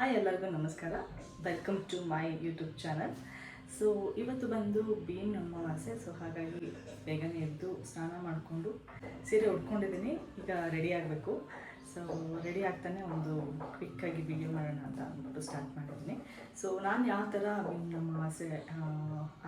Hi ಎಲ್ಲರಿಗೂ ನಮಸ್ಕಾರ. Welcome to my YouTube channel. So ಇವತ್ತು ಬಂದು ಬೀನ್ ಅಮಾವಾಸ್ಯೆ. ಸೊ ಹಾಗಾಗಿ ಬೇಗನೆ ಎದ್ದು ಸ್ನಾನ ಮಾಡಿಕೊಂಡು ಸೀರೆ ಉಟ್ಕೊಂಡಿದ್ದೀನಿ. ಈಗ ರೆಡಿ ಆಗಬೇಕು. ಸೊ ರೆಡಿ ಆಗ್ತಾನೆ ಒಂದು ಕ್ವಿಕ್ಕಾಗಿ ವಿಡಿಯೋ ಮಾಡೋಣ ಅಂತ ಅಂದ್ಬಿಟ್ಟು ಸ್ಟಾರ್ಟ್ ಮಾಡಿದ್ದೀನಿ. ಸೊ ನಾನು ಯಾವ ಥರ ಬೀನ್ ಅಮಾವಾಸ್ಯೆ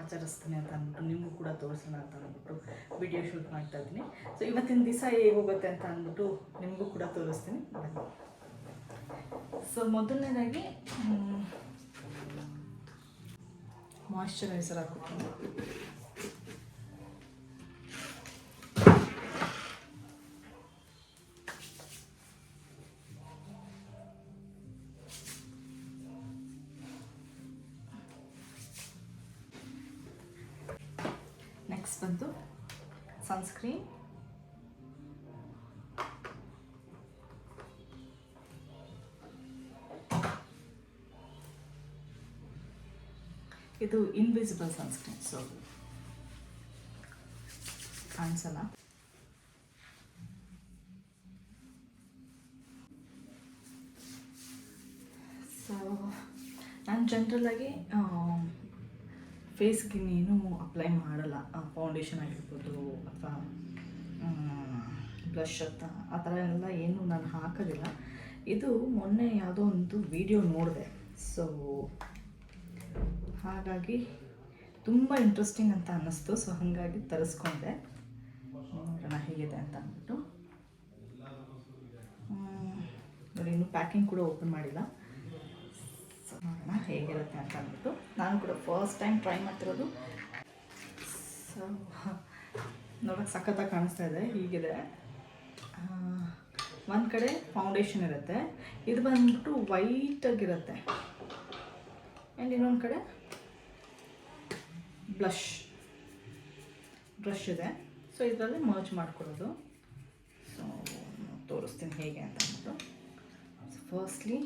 ಆಚರಿಸ್ತೀನಿ ಅಂತ ಅಂದ್ಬಿಟ್ಟು ನಿಮಗೂ ಕೂಡ ತೋರಿಸೋಣ ಅಂತ ಅಂದ್ಬಿಟ್ಟು ವಿಡಿಯೋ ಶೂಟ್ ಮಾಡ್ತಾ ಇದ್ದೀನಿ. ಸೊ ಇವತ್ತಿನ ದಿವಸ ಹೇಗೆ ಹೋಗುತ್ತೆ ಅಂತ ಅಂದ್ಬಿಟ್ಟು ನಿಮಗೂ ಕೂಡ ತೋರಿಸ್ತೀನಿ. ಸೊ ಮೊದಲನೇದಾಗಿ ಮಾಯಿಶ್ಚರೈಸರ್ ಹಾಕ್ತೀನಿ. ನೆಕ್ಸ್ಟ್ ಬಂದು ಸನ್ಸ್ಕ್ರೀನ್, ಇದು ಇನ್ವಿಸಿಬಲ್ ಸನ್ಸ್ಕ್ರೀನ್, ಸೊ ಕಾಣಿಸಲ್ಲ. ಸೊ ನಾನು ಜನರಲಾಗಿ ಫೇಸ್ಗೆ ಇನ್ನೇನು ಅಪ್ಲೈ ಮಾಡಲ್ಲ. ಫೌಂಡೇಶನ್ ಆಗಿರ್ಬೋದು ಅಥವಾ ಬ್ಲಷ್ ಅಂತ ಆ ಥರ ಎಲ್ಲ ಏನು ನಾನು ಹಾಕೋದಿಲ್ಲ. ಇದು ಮೊನ್ನೆ ಯಾವುದೋ ಒಂದು ವಿಡಿಯೋ ನೋಡಿದೆ. ಸೊ ಹಾಗಾಗಿ ತುಂಬ ಇಂಟ್ರೆಸ್ಟಿಂಗ್ ಅಂತ ಅನ್ನಿಸ್ತು. ಸೊ ಹಾಗಾಗಿ ತರಿಸ್ಕೊಂಡೆ, ನೋಡೋಣ ಹೇಗಿದೆ ಅಂತ ಅಂದ್ಬಿಟ್ಟು. ನೋಡಿ, ಇನ್ನೂ ಪ್ಯಾಕಿಂಗ್ ಕೂಡ ಓಪನ್ ಮಾಡಿಲ್ಲ. ಸೊ ನೋಡೋಣ ಹೇಗಿರುತ್ತೆ ಅಂತ ಅಂದ್ಬಿಟ್ಟು. ನಾನು ಕೂಡ ಫಸ್ಟ್ ಟೈಮ್ ಟ್ರೈ ಮಾಡ್ತಿರೋದು. ಸೊ ನೋಡೋಕ್ಕೆ ಸಖತ್ತಾಗಿ ಕಾಣಿಸ್ತಾ ಇದೆ. ಹೀಗಿದೆ. ಒಂದು ಕಡೆ ಫೌಂಡೇಶನ್ ಇರುತ್ತೆ, ಇದು ಬಂದ್ಬಿಟ್ಟು ವೈಟಾಗಿರುತ್ತೆ. ಆ್ಯಂಡ್ ಇನ್ನೊಂದು ಕಡೆ ಬ್ರಷ್ ಇದೆ. ಸೊ ಇದರಲ್ಲಿ ಮರ್ಜ್ ಮಾಡ್ಕೊಳ್ಳೋದು. ಸೊ ತೋರಿಸ್ತೀನಿ ಹೇಗೆ ಅಂತ ಅಂದ್ಬಿಟ್ಟು. ಸೊ ಫಸ್ಟ್ಲಿ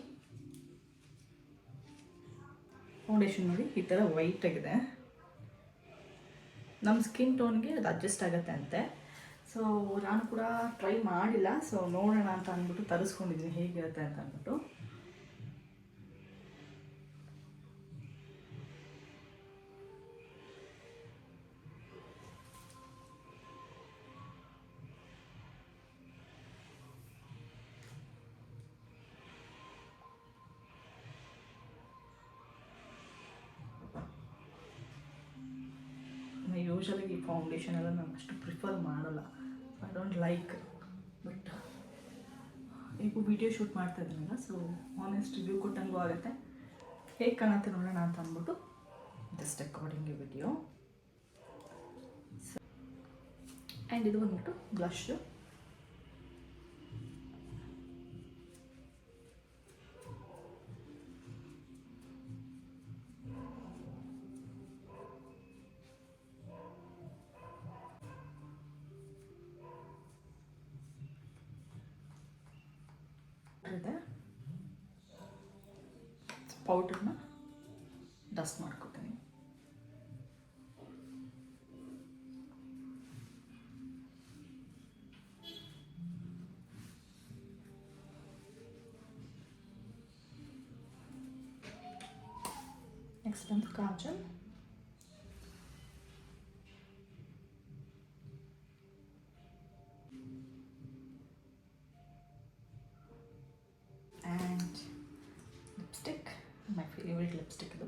ಫೌಂಡೇಶನ್ ನೋಡಿ ಈ ಥರ ವೈಟಾಗಿದೆ. ನಮ್ಮ ಸ್ಕಿನ್ ಟೋನ್ಗೆ ಅದು ಅಡ್ಜಸ್ಟ್ ಆಗುತ್ತೆ ಅಂತೆ. ಸೊ ನಾನು ಕೂಡ ಟ್ರೈ ಮಾಡಿಲ್ಲ. ಸೊ ನೋಡೋಣ ಅಂತ ಅಂದ್ಬಿಟ್ಟು ತರಿಸ್ಕೊಂಡಿದ್ದೀನಿ ಹೇಗಿರುತ್ತೆ ಅಂತ ಅಂದ್ಬಿಟ್ಟು. ಯೂಶಲಿ ಈ ಫೌಂಡೇಶನ್ ಎಲ್ಲ ನಾನು ಅಷ್ಟು ಪ್ರಿಫರ್ ಮಾಡಲ್ಲ. I don't like. ಬಟ್ ಈಗ ವಿಡಿಯೋ ಶೂಟ್ ಮಾಡ್ತಾ ಇದ್ದೀನಲ್ಲ, ಸೊ ಆನೆಸ್ಟ್ ರಿವ್ಯೂ ಕೊಟ್ಟಂಗೂ ಆಗುತ್ತೆ. ಹೇಗೆ ಕಾಣುತ್ತೆ ನೋಡೋಣ ಅಂತ ಅಂದ್ಬಿಟ್ಟು ಜಸ್ಟ್ ಅಕಾರ್ಡಿಂಗ್ ವಿಡಿಯೋ. ಆ್ಯಂಡ್ ಇದು ಬಂದ್ಬಿಟ್ಟು ಬ್ಲಷು. ಇದೆ ಪೌಡರ್ನ ಡಸ್ಟ್ ಮಾಡ್ಕೊತೀನಿ. ನೆಕ್ಸ್ಟ್ ಬಂದು kajal. And lipstick, my favorite lipstick ಇದು.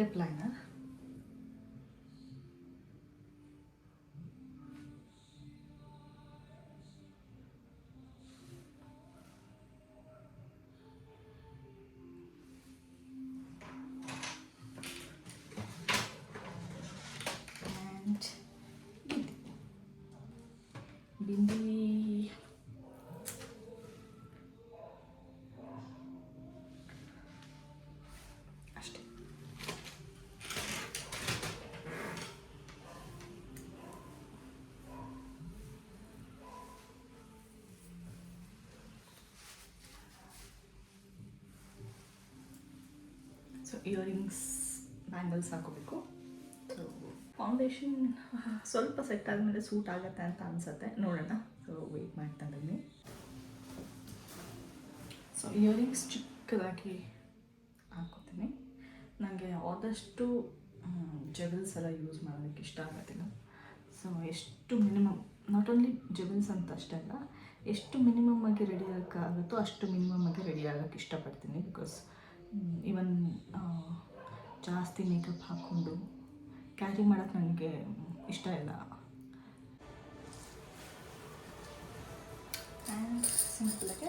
Lip liner. ಬಿಂದಿ ಅಷ್ಟೇ. ಸೊ ಇಯರಿಂಗ್ಸ್, ಬ್ಯಾಂಗಲ್ಸ್ ಹಾಕೋಬೇಕು. ಸೊ ಫೌಂಡೇಶನ್ ಸ್ವಲ್ಪ ಸೆಟ್ ಆದಮೇಲೆ ಸೂಟ್ ಆಗುತ್ತೆ ಅಂತ ಅನಿಸುತ್ತೆ, ನೋಡೋಣ. ಸೊ ವೆಯ್ಟ್ ಮಾಡ್ತಾ ಇದ್ದೀನಿ. ಸೊ ಇಯರಿಂಗ್ಸ್ ಚಿಕ್ಕದಾಗಿ ಹಾಕ್ಕೋತೀನಿ. ನನಗೆ ಆದಷ್ಟು ಜೆವೆಲ್ಸ್ ಎಲ್ಲ ಯೂಸ್ ಮಾಡೋದಕ್ಕೆ ಇಷ್ಟ ಆಗೋದಿಲ್ಲ. ಸೊ ಎಷ್ಟು ಮಿನಿಮಮ್, ನಾಟ್ ಓನ್ಲಿ ಜೆವೆಲ್ಸ್ ಅಂತ ಅಷ್ಟೇ ಅಲ್ಲ, ಎಷ್ಟು ಮಿನಿಮಮ್ ಆಗಿ ರೆಡಿ ಆಗೋಕ್ಕಾಗುತ್ತೋ ಅಷ್ಟು ಮಿನಿಮಮ್ ಆಗಿ ರೆಡಿ ಆಗೋಕ್ಕೆ ಇಷ್ಟಪಡ್ತೀನಿ. ಬಿಕಾಸ್ ಇವನ್ ಜಾಸ್ತಿ ಮೇಕಪ್ ಹಾಕ್ಕೊಂಡು ಕ್ಯಾರಿ ಮಾಡೋಕ್ಕೆ ನನಗೆ ಇಷ್ಟ ಇಲ್ಲ. ಆ್ಯಂಡ್ ಸಿಂಪಲಾಗೆ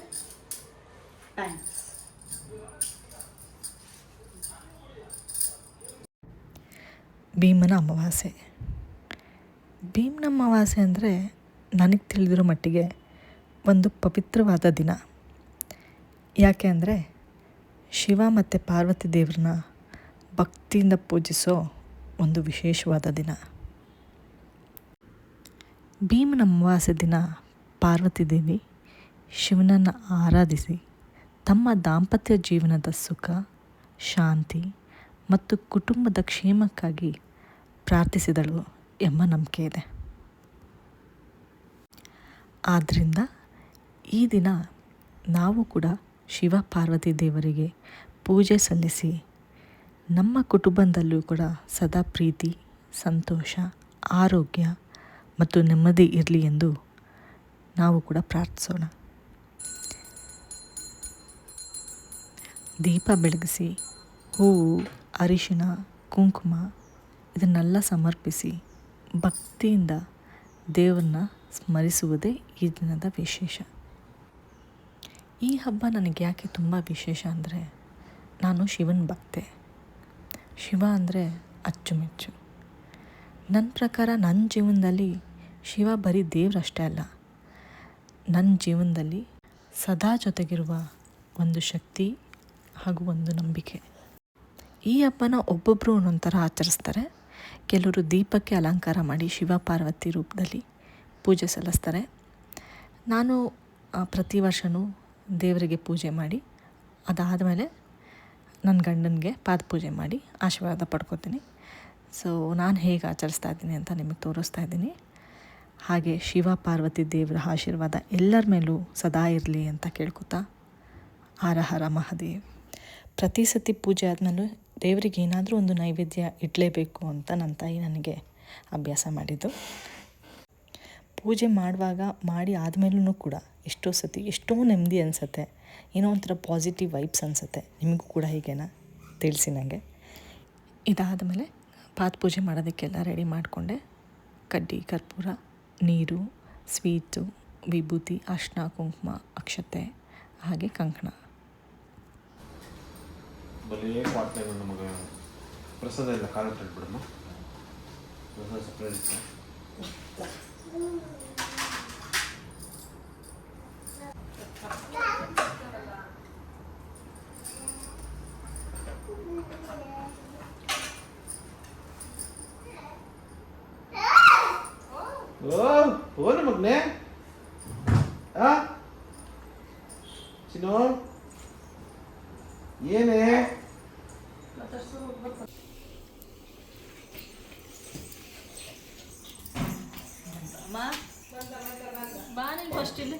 ಥ್ಯಾಂಕ್ಸ್. ಭೀಮನ ಅಮಾವಾಸ್ಯೆ. ಭೀಮನ ಅಮಾವಾಸ್ಯೆ ಅಂದರೆ ನನಗೆ ತಿಳಿದಿರೋ ಮಟ್ಟಿಗೆ ಒಂದು ಪವಿತ್ರವಾದ ದಿನ. ಯಾಕೆ ಅಂದರೆ ಶಿವ ಮತ್ತು ಪಾರ್ವತಿ ದೇವ್ರನ್ನ ಭಕ್ತಿಯಿಂದ ಪೂಜಿಸೋ ಒಂದು ವಿಶೇಷವಾದ ದಿನ. ಭೀಮನ ಅಮಾವಾಸ್ಯೆ ದಿನ ಪಾರ್ವತಿ ದೇವಿ ಶಿವನನ್ನು ಆರಾಧಿಸಿ ತಮ್ಮ ದಾಂಪತ್ಯ ಜೀವನದ ಸುಖ, ಶಾಂತಿ ಮತ್ತು ಕುಟುಂಬದ ಕ್ಷೇಮಕ್ಕಾಗಿ ಪ್ರಾರ್ಥಿಸಿದಳು ಎಂಬ ನಂಬಿಕೆ ಇದೆ. ಆದ್ದರಿಂದ ಈ ದಿನ ನಾವು ಕೂಡ ಶಿವ ಪಾರ್ವತಿ ದೇವರಿಗೆ ಪೂಜೆ ಸಲ್ಲಿಸಿ ನಮ್ಮ ಕುಟುಂಬದಲ್ಲೂ ಕೂಡ ಸದಾ ಪ್ರೀತಿ, ಸಂತೋಷ, ಆರೋಗ್ಯ ಮತ್ತು ನೆಮ್ಮದಿ ಇರಲಿ ಎಂದು ನಾವು ಕೂಡ ಪ್ರಾರ್ಥಿಸೋಣ. ದೀಪ ಬೆಳಗಿಸಿ ಹೂವು, ಅರಿಶಿನ, ಕುಂಕುಮ ಇದನ್ನೆಲ್ಲ ಸಮರ್ಪಿಸಿ ಭಕ್ತಿಯಿಂದ ದೇವರನ್ನ ಸ್ಮರಿಸುವುದೇ ಈ ದಿನದ ವಿಶೇಷ. ಈ ಹಬ್ಬ ನನಗೆ ಯಾಕೆ ತುಂಬ ವಿಶೇಷ ಅಂದರೆ, ನಾನು ಶಿವನ ಭಕ್ತೆ. ಶಿವ ಅಂದರೆ ಅಚ್ಚುಮೆಚ್ಚು. ನನ್ನ ಪ್ರಕಾರ ನನ್ನ ಜೀವನದಲ್ಲಿ ಶಿವ ಬರೀ ದೇವರಷ್ಟೇ ಅಲ್ಲ, ನನ್ನ ಜೀವನದಲ್ಲಿ ಸದಾ ಜೊತೆಗಿರುವ ಒಂದು ಶಕ್ತಿ ಹಾಗೂ ಒಂದು ನಂಬಿಕೆ. ಈ ಹಬ್ಬನ ಒಬ್ಬೊಬ್ಬರು ಒಂದೊಂಥರ ಆಚರಿಸ್ತಾರೆ. ಕೆಲವರು ದೀಪಕ್ಕೆ ಅಲಂಕಾರ ಮಾಡಿ ಶಿವ ಪಾರ್ವತಿ ರೂಪದಲ್ಲಿ ಪೂಜೆ ಸಲ್ಲಿಸ್ತಾರೆ. ನಾನು ಪ್ರತಿ ವರ್ಷವೂ ದೇವರಿಗೆ ಪೂಜೆ ಮಾಡಿ ಅದಾದಮೇಲೆ ನನ್ನ ಗಂಡನಿಗೆ ಪಾದಪೂಜೆ ಮಾಡಿ ಆಶೀರ್ವಾದ ಪಡ್ಕೋತೀನಿ. ಸೊ ನಾನು ಹೇಗೆ ಆಚರಿಸ್ತಾ ಇದ್ದೀನಿ ಅಂತ ನಿಮಗೆ ತೋರಿಸ್ತಾ ಇದ್ದೀನಿ. ಹಾಗೆ ಶಿವ ಪಾರ್ವತಿ ದೇವರ ಆಶೀರ್ವಾದ ಎಲ್ಲರ ಮೇಲೂ ಸದಾ ಇರಲಿ ಅಂತ ಕೇಳ್ಕೊತಾ, ಹರ ಹರ ಮಹಾದೇವ್. ಪ್ರತಿ ಸತಿ ಪೂಜೆ ಆದಮೇಲೂ ದೇವರಿಗೆ ಏನಾದರೂ ಒಂದು ನೈವೇದ್ಯ ಇಡಲೇಬೇಕು ಅಂತ ನನ್ನ ತಾಯಿ ನನಗೆ ಅಭ್ಯಾಸ ಮಾಡಿದ್ದು. ಪೂಜೆ ಮಾಡುವಾಗ ಮಾಡಿ ಆದಮೇಲೂ ಕೂಡ ಎಷ್ಟೋ ನೆಮ್ಮದಿ ಅನಿಸುತ್ತೆ, ಏನೋ ಒಂಥರ ಪಾಸಿಟಿವ್ ವೈಬ್ಸ್ ಅನಿಸುತ್ತೆ. ನಿಮಗೂ ಕೂಡ ಹೀಗೇನಾ ತಿಳಿಸಿ ನನಗೆ. ಇದಾದಮೇಲೆ ಪಾದಪೂಜೆ ಮಾಡೋದಕ್ಕೆಲ್ಲ ರೆಡಿ ಮಾಡಿಕೊಂಡೆ. ಕಡ್ಡಿ, ಕರ್ಪೂರ, ನೀರು, ಸ್ವೀಟು, ವಿಭೂತಿ, ಅರಿಶಿನ, ಕುಂಕುಮ, ಅಕ್ಷತೆ ಹಾಗೆ ಕಂಕಣ. ಬಲಿಯೇ ಮಾಡ್ತೇವೆ ನಮಗೆ ಪ್ರಸಾದ ಇಲ್ಲ, ಕಾಲ ಬಿಡಮ್ಮ, ಪ್ರಸಾದ ಸಪ್ರೇಟ್ ಇತ್ತು. ಓ ಮಗನೇ ಚಿನ್ನು ಏನೇ ಬಾ ನೀನು ಫಸ್ಟ್ ಇಲ್ಲಿ.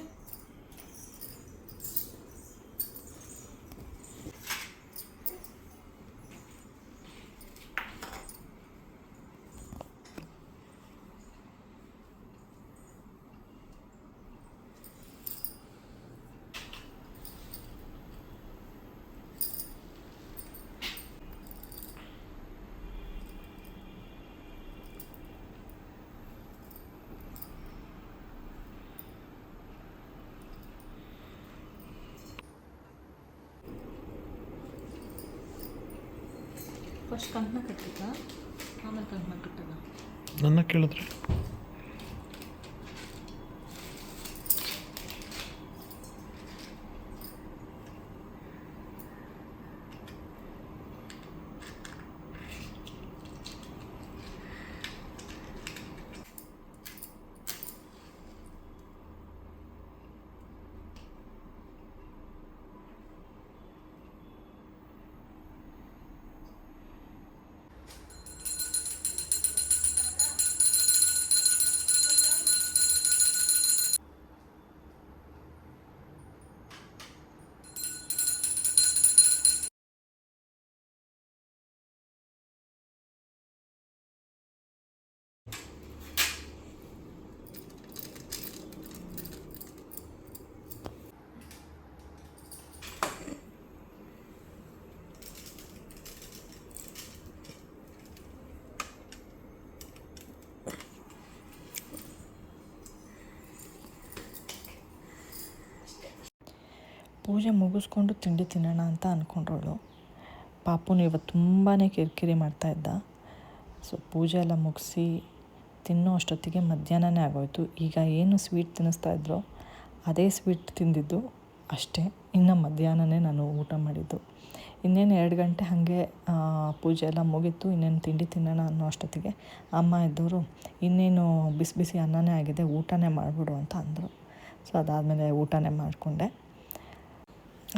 ಫಸ್ಟ್ ಕಂಕಣ ಕಟ್ಟಿದ್ದ, ಆಮೇಲೆ ಕಂಕಣ ಕಟ್ಟದ. ನನ್ನ ಕೇಳಿದ್ರೆ ಪೂಜೆ ಮುಗಿಸ್ಕೊಂಡು ತಿಂಡಿ ತಿನ್ನೋಣ ಅಂತ ಅಂದ್ಕೊಂಡ್ರವಳು. ಪಾಪುನು ಇವತ್ತು ತುಂಬಾ ಕಿರಿಕಿರಿ ಮಾಡ್ತಾಯಿದ್ದ. ಸೊ ಪೂಜೆ ಎಲ್ಲ ಮುಗಿಸಿ ತಿನ್ನೋ ಅಷ್ಟೊತ್ತಿಗೆ ಮಧ್ಯಾಹ್ನನೇ ಆಗೋಯ್ತು. ಈಗ ಏನು ಸ್ವೀಟ್ ತಿನ್ನಿಸ್ತಾಯಿದ್ರೋ ಅದೇ ಸ್ವೀಟ್ ತಿಂದಿದ್ದು ಅಷ್ಟೇ. ಇನ್ನು ಮಧ್ಯಾಹ್ನನೇ ನಾನು ಊಟ ಮಾಡಿದ್ದು. ಇನ್ನೇನು 2 ಗಂಟೆ ಹಾಗೆ ಪೂಜೆ ಎಲ್ಲ ಮುಗೀತು. ಇನ್ನೇನು ತಿಂಡಿ ತಿನ್ನೋಣ ಅನ್ನೋ ಅಷ್ಟೊತ್ತಿಗೆ ಅಮ್ಮ ಇದ್ದವರು ಇನ್ನೇನು ಬಿಸಿ ಬಿಸಿ ಅನ್ನನೇ ಆಗಿದೆ, ಊಟನೇ ಮಾಡಿಬಿಡು ಅಂತ ಅಂದರು. ಸೊ ಅದಾದಮೇಲೆ ಊಟನೇ ಮಾಡಿಕೊಂಡೆ.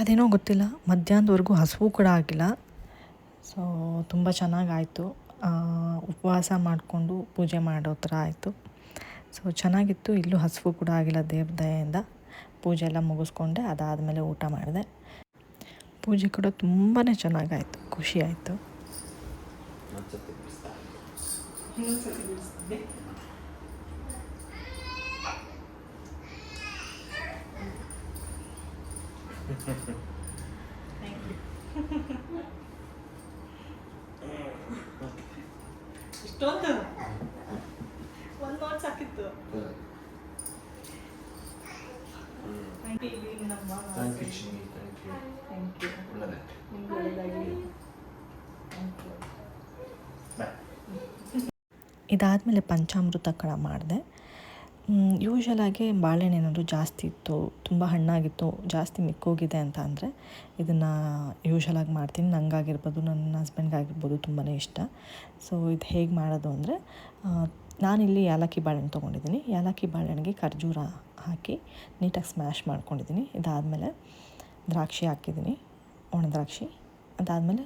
ಅದೇನೋ ಗೊತ್ತಿಲ್ಲ, ಮಧ್ಯಾಹ್ನದವರೆಗೂ ಹಸಿವು ಕೂಡ ಆಗಿಲ್ಲ. ಸೊ ತುಂಬ ಚೆನ್ನಾಗಾಯಿತು. ಉಪವಾಸ ಮಾಡಿಕೊಂಡು ಪೂಜೆ ಮಾಡೋ ಥರ ಆಯಿತು. ಸೊ ಚೆನ್ನಾಗಿತ್ತು. ಇಲ್ಲೂ ಹಸಿವು ಕೂಡ ಆಗಿಲ್ಲ ದೇವ್ರ ದಯೆಯಿಂದ. ಪೂಜೆ ಎಲ್ಲ ಮುಗಿಸ್ಕೊಂಡೆ. ಅದಾದಮೇಲೆ ಊಟ ಮಾಡಿದೆ. ಪೂಜೆ ಕೂಡ ತುಂಬಾ ಚೆನ್ನಾಗಾಯಿತು, ಖುಷಿ ಆಯಿತು. ಇಷ್ಟೊಂದು ಒಂದು ನೋಟ್ ಸಾಕಿತ್ತು. ಥ್ಯಾಂಕ್ ಯು ನಿಮ್ಗೆ ಒಳ್ಳೆಯದಾಗಲಿ. ಇದಾದಮೇಲೆ ಪಂಚಾಮೃತ ಕಣ ಮಾಡಿದೆ. ಯೂಶ್ವಲಾಗಿ ಬಾಳೆಹಣ್ಣು ಏನಾದರೂ ಜಾಸ್ತಿ ಇತ್ತು, ತುಂಬ ಹಣ್ಣಾಗಿತ್ತು, ಜಾಸ್ತಿ ಮಿಕ್ಕೋಗಿದೆ ಅಂತ ಅಂದರೆ ಇದನ್ನು ಯೂಶ್ವಲಾಗಿ ಮಾಡ್ತೀನಿ. ನನಗಾಗಿರ್ಬೋದು, ನನ್ನ ಹಸ್ಬೆಂಡ್ಗಾಗಿರ್ಬೋದು ತುಂಬಾ ಇಷ್ಟ. ಸೊ ಇದು ಹೇಗೆ ಮಾಡೋದು ಅಂದರೆ, ನಾನಿಲ್ಲಿ ಏಲಕ್ಕಿ ಬಾಳೆಹಣ್ಣು ತೊಗೊಂಡಿದ್ದೀನಿ. ಏಲಕ್ಕಿ ಬಾಳೆಹಣ್ಣಿಗೆ ಖರ್ಜೂರ ಹಾಕಿ ನೀಟಾಗಿ ಸ್ಮ್ಯಾಶ್ ಮಾಡ್ಕೊಂಡಿದ್ದೀನಿ. ಇದಾದಮೇಲೆ ದ್ರಾಕ್ಷಿ ಹಾಕಿದ್ದೀನಿ, ಒಣ ದ್ರಾಕ್ಷಿ. ಅದಾದಮೇಲೆ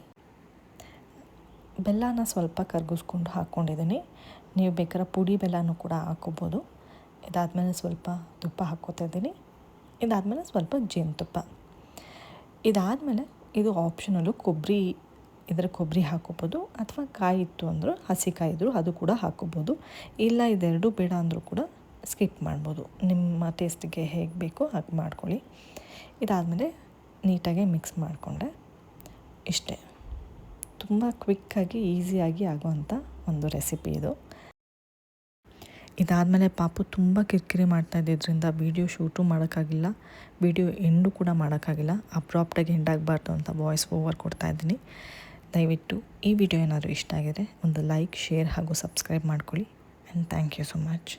ಬೆಲ್ಲನ ಸ್ವಲ್ಪ ಕರಗಿಸ್ಕೊಂಡು ಹಾಕ್ಕೊಂಡಿದ್ದೀನಿ. ನೀವು ಬೇಕಾದ್ರೆ ಪುಡಿ ಬೆಲ್ಲನೂ ಕೂಡ ಹಾಕ್ಕೋಬೋದು. ಇದಾದಮೇಲೆ ಸ್ವಲ್ಪ ತುಪ್ಪ ಹಾಕ್ಕೋತಾ ಇದ್ದೀನಿ. ಇದಾದಮೇಲೆ ಸ್ವಲ್ಪ ಜೇನುತುಪ್ಪ. ಇದಾದಮೇಲೆ ಇದು ಆಪ್ಷನಲ್ಲು, ಕೊಬ್ಬರಿ ಹಾಕ್ಕೋಬೋದು, ಅಥವಾ ಕಾಯಿ ಇತ್ತು ಅಂದರೂ ಹಸಿ ಕಾಯಿ ಇದ್ದರೂ ಅದು ಕೂಡ ಹಾಕ್ಕೋಬೋದು. ಇಲ್ಲ ಇದೆರಡೂ ಬೇಡ ಅಂದರೂ ಕೂಡ ಸ್ಕಿಪ್ ಮಾಡ್ಬೋದು. ನಿಮ್ಮ ಟೇಸ್ಟಿಗೆ ಹೇಗೆ ಬೇಕೋ ಹಾಗೆ ಮಾಡ್ಕೊಳ್ಳಿ. ಇದಾದಮೇಲೆ ನೀಟಾಗಿ ಮಿಕ್ಸ್ ಮಾಡಿಕೊಂಡೆ. ಇಷ್ಟೇ, ತುಂಬ ಕ್ವಿಕ್ಕಾಗಿ ಈಸಿಯಾಗಿ ಆಗೋವಂಥ ಒಂದು ರೆಸಿಪಿ ಇದು. ಇದಾದಮೇಲೆ ಪಾಪು ತುಂಬ ಕಿರಿಕಿರಿ ಮಾಡ್ತಾಯಿದ್ದರಿಂದ ವೀಡಿಯೋ ಶೂಟು ಮಾಡೋಕ್ಕಾಗಿಲ್ಲ, ವೀಡಿಯೋ ಎಂಡು ಕೂಡ ಮಾಡೋಕ್ಕಾಗಿಲ್ಲ. ಅಬ್ರಾಪ್ಟಾಗಿ ಎಂಡಾಗಬಾರ್ದು ಅಂತ ವಾಯ್ಸ್ ಓವರ್ ಕೊಡ್ತಾಯಿದ್ದೀನಿ. ದಯವಿಟ್ಟು ಈ ವಿಡಿಯೋ ಏನಾದರೂ ಇಷ್ಟ ಆಗಿದರೆ ಒಂದು ಲೈಕ್, ಶೇರ್ ಹಾಗೂ ಸಬ್ಸ್ಕ್ರೈಬ್ ಮಾಡ್ಕೊಳ್ಳಿ. And thank you so much.